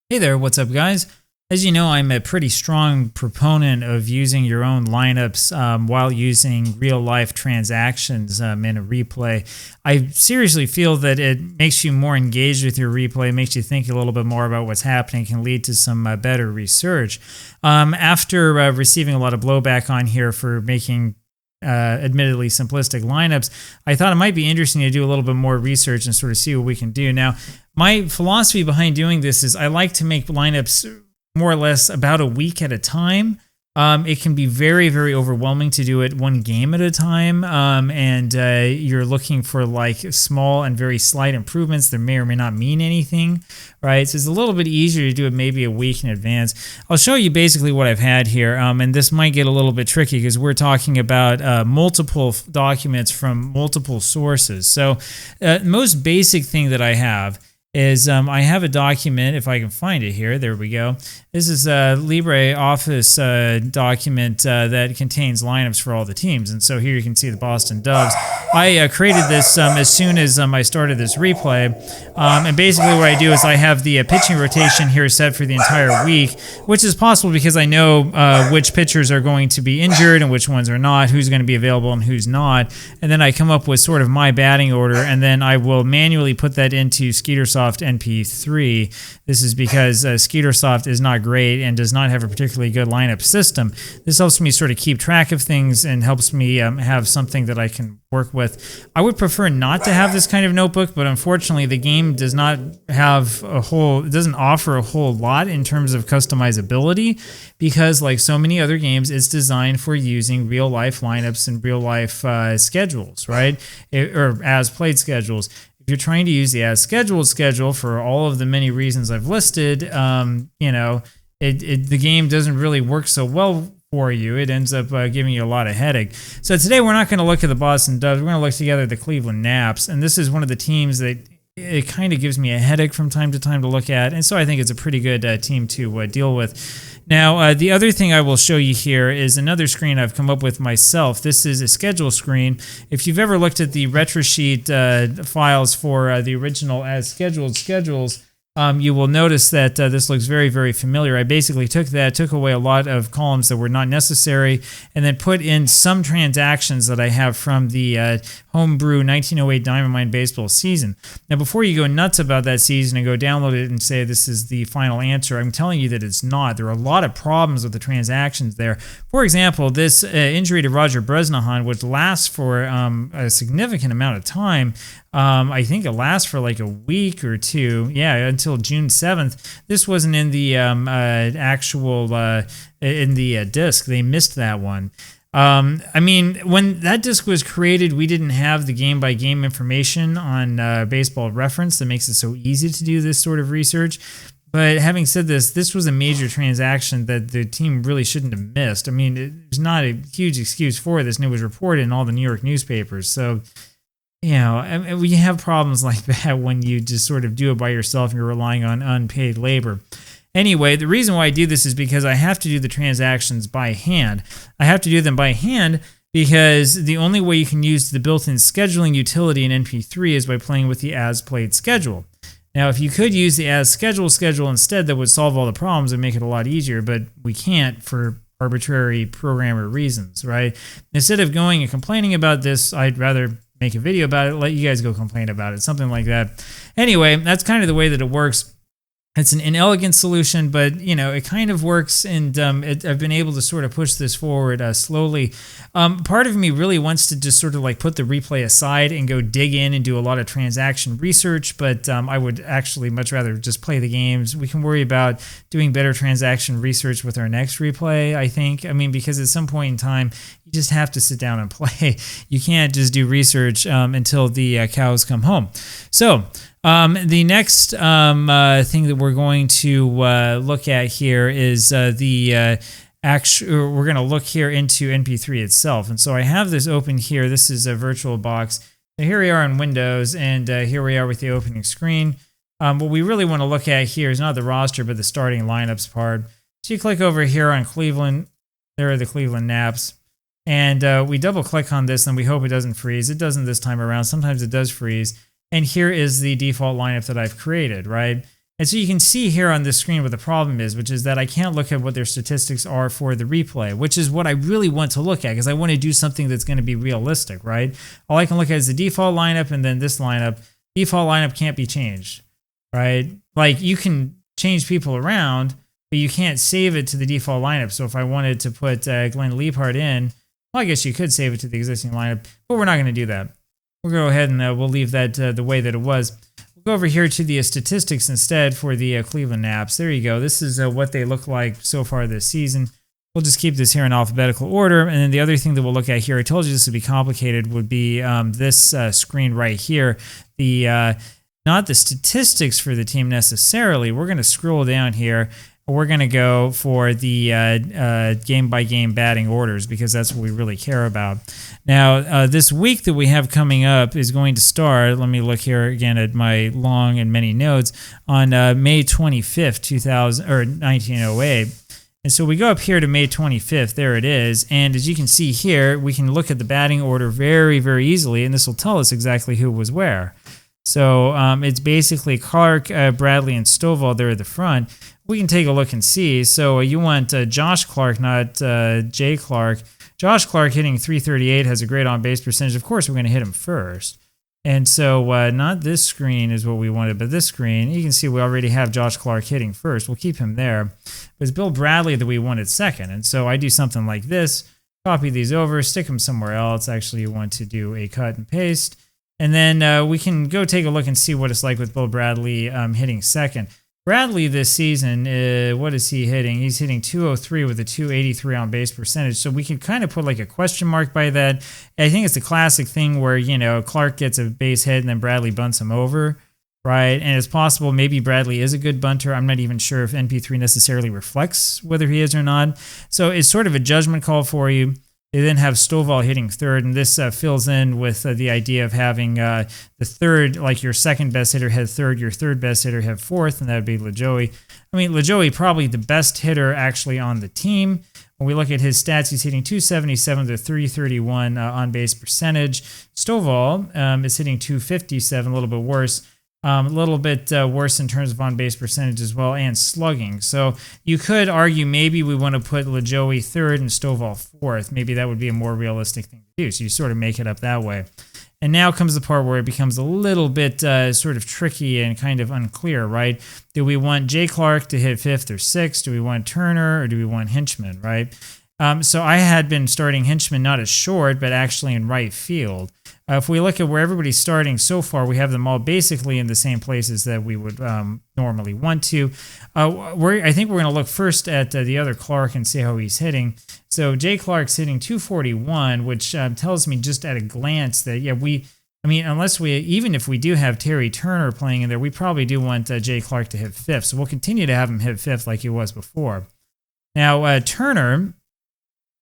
Hey there, what's up, guys? As you know, I'm a pretty strong proponent of using your own lineups while using real-life transactions in a replay. I seriously feel that it makes you more engaged with your replay, makes you think a little bit more about what's happening, can lead to some better research. After receiving a lot of blowback on here for making admittedly simplistic lineups, I thought it might be interesting to do a little bit more research and sort of see what we can do. Now, my philosophy behind doing this is I like to make lineups more or less about a week at a time. It can be very, very overwhelming to do it one game at a time, and you're looking for like small and very slight improvements that may or may not mean anything, right? So it's a little bit easier to do it maybe a week in advance. I'll show you basically what I've had here, and this might get a little bit tricky because we're talking about multiple documents from multiple sources. So most basic thing that I have is I have a document, if I can find it here, there we go. This is a LibreOffice document that contains lineups for all the teams. And so here you can see the Boston Doves. I created this as soon as I started this replay. And basically what I do is I have the pitching rotation here set for the entire week, which is possible because I know which pitchers are going to be injured and which ones are not, who's going to be available and who's not. And then I come up with sort of my batting order, and then I will manually put that into Skeetersoft NPIII. This is because Skeetersoft is not great and does not have a particularly good lineup system. This helps me sort of keep track of things and helps me have something that I can work with. I would prefer not to have this kind of notebook, but unfortunately the game does not have it doesn't offer a whole lot in terms of customizability, because like so many other games, it's designed for using real life lineups and real life schedules, right? Or as played schedules. If you're trying to use the as scheduled schedule for all of the many reasons I've listed, you know, the game doesn't really work so well for you. It ends up giving you a lot of headache. So today we're not going to look at the Boston Doves. We're going to look together at the Cleveland Naps, and this is one of the teams that it kind of gives me a headache from time to time to look at, and so I think it's a pretty good team to deal with. Now, the other thing I will show you here is another screen I've come up with myself. This is a schedule screen. If you've ever looked at the RetroSheet files for the original as scheduled schedules, you will notice that this looks very, very familiar. I basically took away a lot of columns that were not necessary, and then put in some transactions that I have from the homebrew 1908 Diamond Mine baseball season. Now, before you go nuts about that season and go download it and say this is the final answer, I'm telling you that it's not. There are a lot of problems with the transactions there. For example, this injury to Roger Bresnahan, which lasts for a significant amount of time. I think it lasts for like a week or two. Yeah, until June 7th. This wasn't in the actual in the disk. They missed that one. I mean, when that disc was created, we didn't have the game-by-game information on Baseball Reference that makes it so easy to do this sort of research. But having said this, this was a major transaction that the team really shouldn't have missed. I mean, there's not a huge excuse for this, and it was reported in all the New York newspapers. So, you know, we have problems like that when you just sort of do it by yourself and you're relying on unpaid labor. Anyway, the reason why I do this is because I have to do the transactions by hand. I have to do them by hand because the only way you can use the built-in scheduling utility in NP3 is by playing with the as-played schedule. Now, if you could use the as-scheduled schedule instead, that would solve all the problems and make it a lot easier, but we can't for arbitrary programmer reasons, right? Instead of going and complaining about this, I'd rather make a video about it, let you guys go complain about it, something like that. Anyway, that's kind of the way that it works. It's an inelegant solution, but you know it kind of works, and I've been able to sort of push this forward slowly. Part of me really wants to just sort of like put the replay aside and go dig in and do a lot of transaction research, but I would actually much rather just play the games. We can worry about doing better transaction research with our next replay, I think. I mean, because at some point in time, you just have to sit down and play. You can't just do research until the cows come home. So, the next thing that we're going to look at here is we're going to look here into NP3 itself. And so I have this open here. This is a VirtualBox. So here we are in Windows, and here we are with the opening screen. What we really want to look at here is not the roster, but the starting lineups part. So you click over here on Cleveland. There are the Cleveland Naps. And we double click on this, and we hope it doesn't freeze. It doesn't this time around. Sometimes it does freeze. And here is the default lineup that I've created, right? And so you can see here on this screen what the problem is, which is that I can't look at what their statistics are for the replay, which is what I really want to look at because I want to do something that's going to be realistic, right? All I can look at is the default lineup and then this lineup. Default lineup can't be changed, right? Like you can change people around, but you can't save it to the default lineup. So if I wanted to put Glenn Liebhardt in, well, I guess you could save it to the existing lineup, but we're not going to do that. We'll go ahead and we'll leave that the way that it was. Go over here to the statistics instead for the Cleveland Naps. There you go. This is what they look like so far this season. We'll just keep this here in alphabetical order. And then the other thing that we'll look at here, I told you this would be complicated, would be this screen right here. The not the statistics for the team necessarily. We're going to scroll down here. We're going to go for the game-by-game batting orders because that's what we really care about. Now, this week that we have coming up is going to start, let me look here again at my long and many notes, on May 25th, 1908. And so we go up here to May 25th, there it is. And as you can see here, we can look at the batting order very, very easily, and this will tell us exactly who was where. So it's basically Clark, Bradley, and Stovall there at the front. We can take a look and see. So you want Josh Clark, not Jay Clark. Josh Clark hitting 338 has a great on-base percentage. Of course, we're going to hit him first. And so not this screen is what we wanted, but this screen. You can see we already have Josh Clark hitting first. We'll keep him there. But it's Bill Bradley that we wanted second. And so I do something like this, copy these over, stick them somewhere else. Actually, you want to do a cut and paste. And then we can go take a look and see what it's like with Bill Bradley hitting second. Bradley this season, what is he hitting? He's hitting 203 with a 283 on base percentage. So we can kind of put like a question mark by that. I think it's a classic thing where, you know, Clark gets a base hit and then Bradley bunts him over, right? And it's possible maybe Bradley is a good bunter. I'm not even sure if NP3 necessarily reflects whether he is or not. So it's sort of a judgment call for you. They then have Stovall hitting third, and this fills in with the idea of having the third, like your second best hitter have third, your third best hitter have fourth, and that would be LaJoie. I mean, LaJoie probably the best hitter actually on the team. When we look at his stats, he's hitting 277 to 331 on-base percentage. Stovall is hitting 257, a little bit worse. A little bit worse in terms of on-base percentage as well, and slugging. So you could argue maybe we want to put LaJoie third and Stovall fourth. Maybe that would be a more realistic thing to do. So you sort of make it up that way. And now comes the part where it becomes a little bit sort of tricky and kind of unclear, right? Do we want Jay Clark to hit fifth or sixth? Do we want Turner or do we want Hinchman, right? So I had been starting Hinchman not as short, but actually in right field. If we look at where everybody's starting so far, we have them all basically in the same places that we would normally want to. I think we're going to look first at the other Clark and see how he's hitting. So Jay Clark's hitting 241, which tells me just at a glance that, yeah, even if we do have Terry Turner playing in there, we probably do want Jay Clark to hit fifth. So we'll continue to have him hit fifth like he was before. Now, Turner,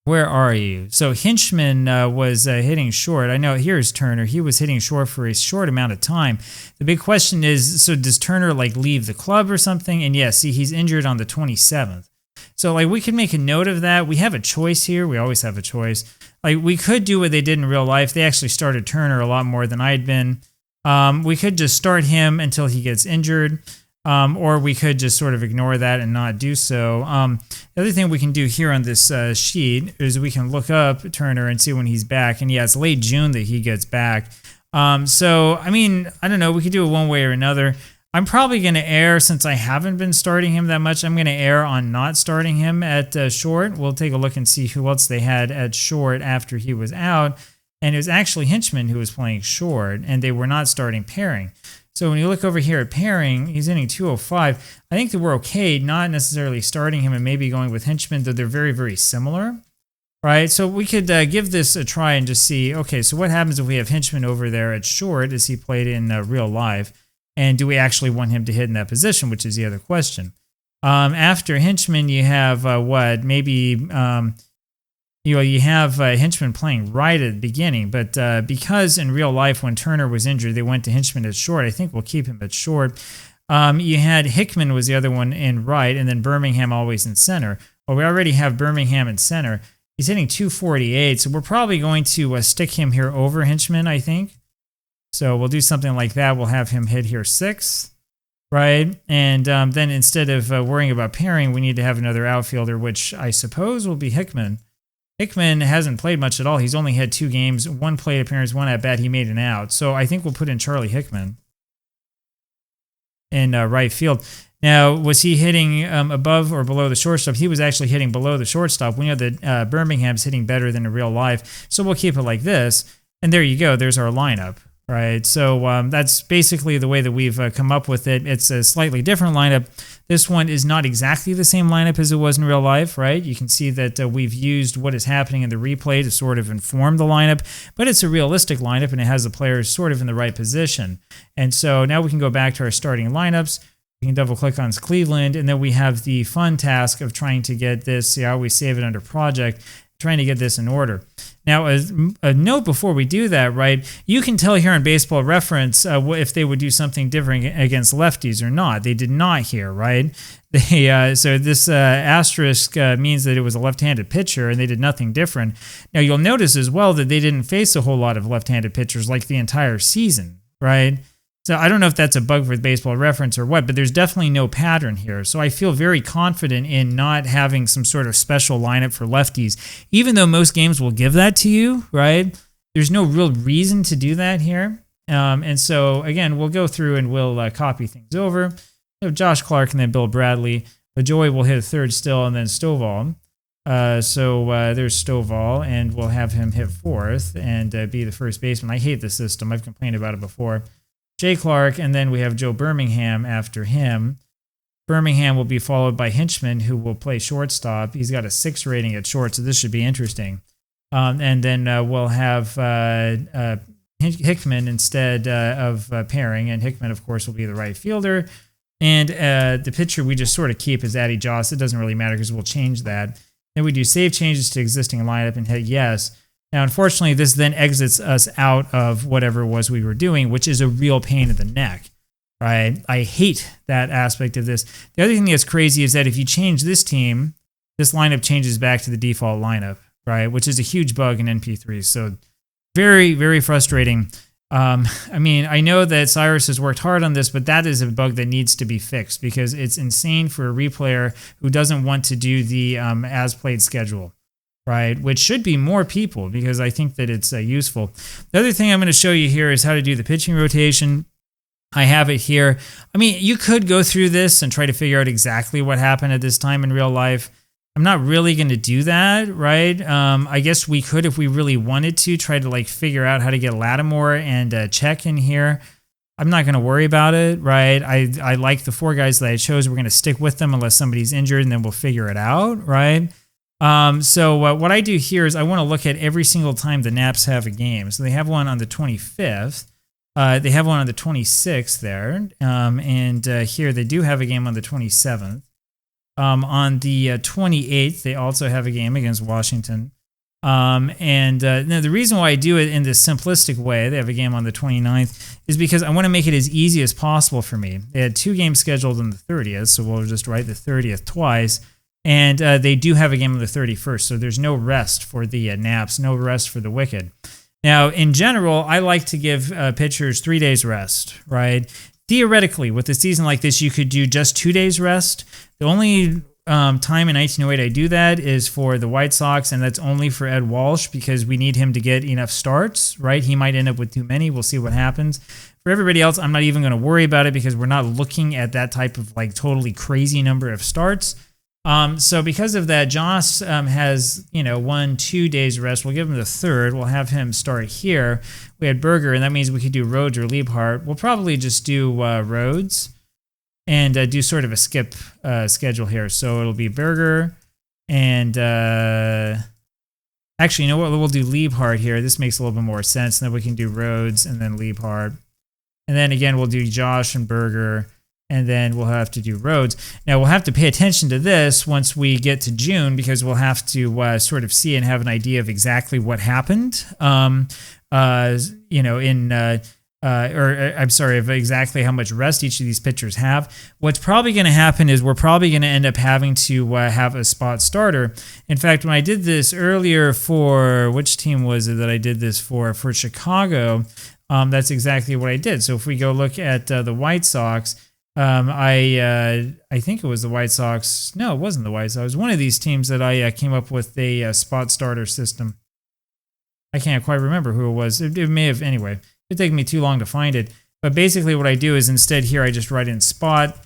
where are you? So Hinchman was hitting short. I know here's Turner. He was hitting short for a short amount of time. The big question is, so does Turner like leave the club or something? And yeah, see, he's injured on the 27th. So like we could make a note of that. We have a choice here. We always have a choice. Like we could do what they did in real life. They actually started Turner a lot more than I'd been. We could just start him until he gets injured. Or we could just sort of ignore that and not do so. The other thing we can do here on this sheet is we can look up Turner and see when he's back. And yeah, it's late June that he gets back. So, I mean, I don't know. We could do it one way or another. I'm probably going to err, since I haven't been starting him that much, I'm going to err on not starting him at short. We'll take a look and see who else they had at short after he was out. And it was actually Hinchman who was playing short, and they were not starting pairing. So when you look over here at pairing, he's hitting 205. I think that we're okay not necessarily starting him and maybe going with Hinchman, though they're very, very similar, right? So we could give this a try and just see, okay, so what happens if we have Hinchman over there at short as he played in real life? And do we actually want him to hit in that position, which is the other question. After Hinchman, you have you have Hinchman playing right at the beginning, but because in real life when Turner was injured, they went to Hinchman at short. I think we'll keep him at short. You had Hickman was the other one in right, and then Birmingham always in center. Well, we already have Birmingham in center. He's hitting 248, so we're probably going to stick him here over Hinchman, I think. So we'll do something like that. We'll have him hit here sixth. right? And then instead of worrying about pairing, we need to have another outfielder, which I suppose will be Hickman. Hickman hasn't played much at all. He's only had 2 games, 1 plate appearance, 1 at bat. He made an out. So I think we'll put in Charlie Hickman in right field. Now, was he hitting above or below the shortstop? He was actually hitting below the shortstop. We know that Birmingham's hitting better than in real life. So we'll keep it like this. And there you go. There's our lineup. Right, so that's basically the way that we've come up with it. It's a slightly different lineup. This one is not exactly the same lineup as it was in real life, right? You can see that we've used what is happening in the replay to sort of inform the lineup, but it's a realistic lineup and it has the players sort of in the right position. And so now we can go back to our starting lineups. We can double click on Cleveland, and then we have the fun task of trying to get this. See, I always save it under project, trying to get this in order. Now, a note before we do that, right, you can tell here in Baseball Reference if they would do something different against lefties or not. They did not here, right? So this asterisk means that it was a left-handed pitcher, and they did nothing different. Now, you'll notice as well that they didn't face a whole lot of left-handed pitchers like the entire season, right? So I don't know if that's a bug with Baseball Reference or what, but there's definitely no pattern here. So I feel very confident in not having some sort of special lineup for lefties, even though most games will give that to you, right? There's no real reason to do that here. And so, again, we'll go through and we'll copy things over. So Josh Clark and then Bill Bradley. LaJoy will hit a third still, and then Stovall. There's Stovall, and we'll have him hit fourth and be the first baseman. I hate the system. I've complained about it before. Jay Clark, and then we have Joe Birmingham after him. Birmingham will be followed by Hinchman, who will play shortstop. He's got a 6 rating at short, so this should be interesting. And then we'll have Hickman instead of pairing, and Hickman, of course, will be the right fielder. And the pitcher we just sort of keep is Addy Joss. It doesn't really matter because we'll change that. Then we do save changes to existing lineup and hit yes. Now, unfortunately, this then exits us out of whatever it was we were doing, which is a real pain in the neck, right? I hate that aspect of this. The other thing that's crazy is that if you change this team, this lineup changes back to the default lineup, right? Which is a huge bug in NP3. So very, very frustrating. I mean, I know that Cyrus has worked hard on this, but that is a bug that needs to be fixed because it's insane for a replayer who doesn't want to do the as-played schedule. Right, which should be more people because I think that it's useful. The other thing I'm going to show you here is how to do the pitching rotation. I have it here. I mean, you could go through this and try to figure out exactly what happened at this time in real life. I'm not really going to do that, right? I guess we could, if we really wanted to, try to like figure out how to get Lattimore and check in here. I'm not going to worry about it, right? I like the 4 guys that I chose. We're going to stick with them unless somebody's injured, and then we'll figure it out, right? So what I do here is I want to look at every single time the Naps have a game. So they have one on the 25th. They have one on the 26th there. And here they do have a game on the 27th. On the 28th, they also have a game against Washington. Now the reason why I do it in this simplistic way, they have a game on the 29th, is because I want to make it as easy as possible for me. They had 2 games scheduled on the 30th, so we'll just write the 30th twice. And they do have a game on the 31st, so there's no rest for the Naps, no rest for the Wicked. Now, in general, I like to give pitchers 3 days rest, right? Theoretically, with a season like this, you could do just 2 days rest. The only time in 1908 I do that is for the White Sox, and that's only for Ed Walsh because we need him to get enough starts, right? He might end up with too many. We'll see what happens. For everybody else, I'm not even going to worry about it because we're not looking at that type of like totally crazy number of starts. So because of that, Joss has, 1-2 days rest. We'll give him the 3rd. We'll have him start here. We had Berger, and that means we could do Rhodes or Liebhart. We'll probably just do Rhodes and do sort of a skip schedule here. So it'll be Berger and actually, you know what? We'll do Liebhart here. This makes a little bit more sense. And then we can do Rhodes and then Liebhart. And then again, we'll do Josh and Berger. And then we'll have to do Rhodes. Now, we'll have to pay attention to this once we get to June because we'll have to sort of see and have an idea of exactly what happened, of exactly how much rest each of these pitchers have. What's probably going to happen is we're probably going to end up having to have a spot starter. In fact, when I did this earlier for, which team was it that I did this for Chicago, that's exactly what I did. So if we go look at the White Sox, I think it was the White Sox. No, it wasn't the White Sox. It was one of these teams that I came up with a spot starter system. I can't quite remember who it was. It may have, anyway. It'd take me too long to find it. But basically what I do is instead here I just write in spot,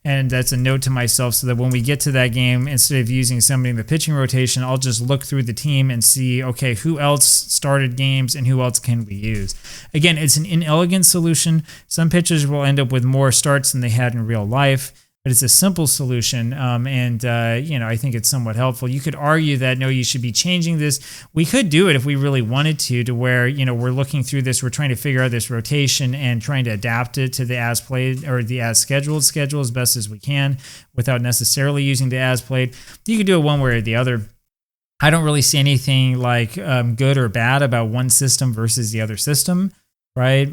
and that's a note to myself so that when we get to that game, instead of using somebody in the pitching rotation, I'll just look through the team and see, okay, who else started games and who else can we use? Again, it's an inelegant solution. Some pitchers will end up with more starts than they had in real life, but it's a simple solution, and I think it's somewhat helpful. You could argue that, no, you should be changing this. We could do it if we really wanted to where, we're looking through this, we're trying to figure out this rotation and trying to adapt it to the as played or the as scheduled schedule as best as we can without necessarily using the as played. You could do it one way or the other. I don't really see anything like good or bad about one system versus the other system, right?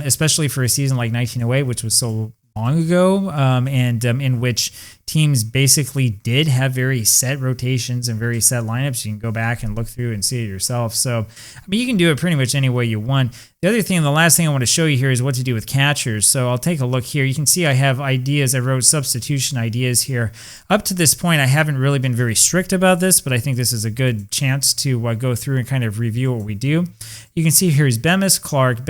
Especially for a season like 1908, which was so long ago, and in which teams basically did have very set rotations and very set lineups. You can go back and look through and see it yourself. So, I mean, you can do it pretty much any way you want. The other thing, the last thing I want to show you here is what to do with catchers. So I'll take a look here. You can see I have ideas. I wrote substitution ideas here. Up to this point, I haven't really been very strict about this, but I think this is a good chance to go through and kind of review what we do. You can see here's Bemis, Clark,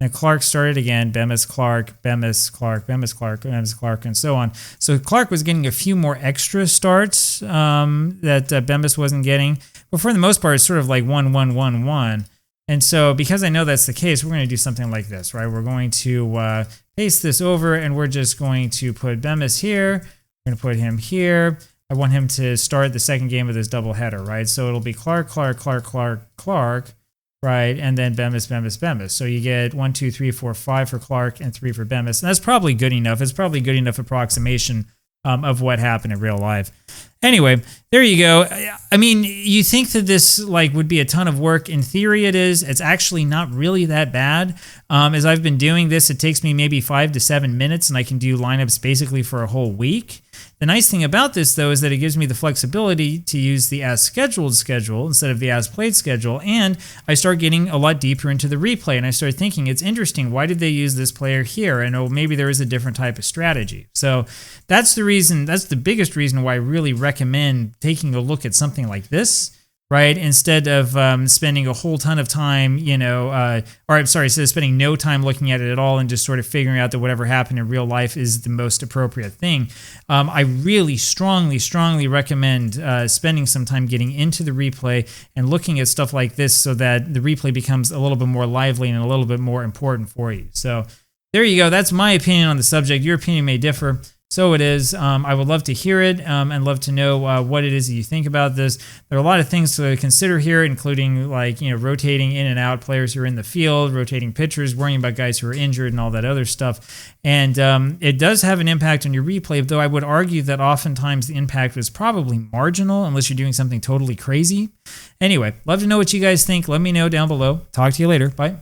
and Clark started again, Bemis, Clark, Bemis, Clark, Bemis, Clark, Bemis, Clark, and so on. So Clark was getting a few more extra starts that Bemis wasn't getting. But for the most part, it's sort of like 1, 1, 1, 1. And so because I know that's the case, we're going to do something like this, right? We're going to paste this over, and we're just going to put Bemis here. We're going to put him here. I want him to start the second game of this doubleheader, right? So it'll be Clark, Clark, Clark, Clark, Clark, right? And then Bemis, Bemis, Bemis. So you get 1, 2, 3, 4, 5 for Clark and 3 for Bemis. And that's probably good enough. It's probably good enough approximation of what happened in real life. Anyway, there you go. I mean, you think that this would be a ton of work. In theory, it is. It's actually not really that bad. As I've been doing this, it takes me maybe 5 to 7 minutes, and I can do lineups basically for a whole week. The nice thing about this, though, is that it gives me the flexibility to use the as scheduled schedule instead of the as played schedule, and I start getting a lot deeper into the replay, and I start thinking, it's interesting, why did they use this player here? And oh, maybe there is a different type of strategy. So that's the reason, that's the biggest reason why I really recommend taking a look at something like this, right? Instead of spending a whole ton of time, instead of spending no time looking at it at all and just sort of figuring out that whatever happened in real life is the most appropriate thing. I really strongly recommend spending some time getting into the replay and looking at stuff like this so that the replay becomes a little bit more lively and a little bit more important for you. So there you go. That's my opinion on the subject. Your opinion may differ. So it is. I would love to hear it and love to know what it is that you think about this. There are a lot of things to consider here, including rotating in and out players who are in the field, rotating pitchers, worrying about guys who are injured and all that other stuff. And it does have an impact on your replay, though I would argue that oftentimes the impact was probably marginal unless you're doing something totally crazy. Anyway, love to know what you guys think. Let me know down below. Talk to you later. Bye.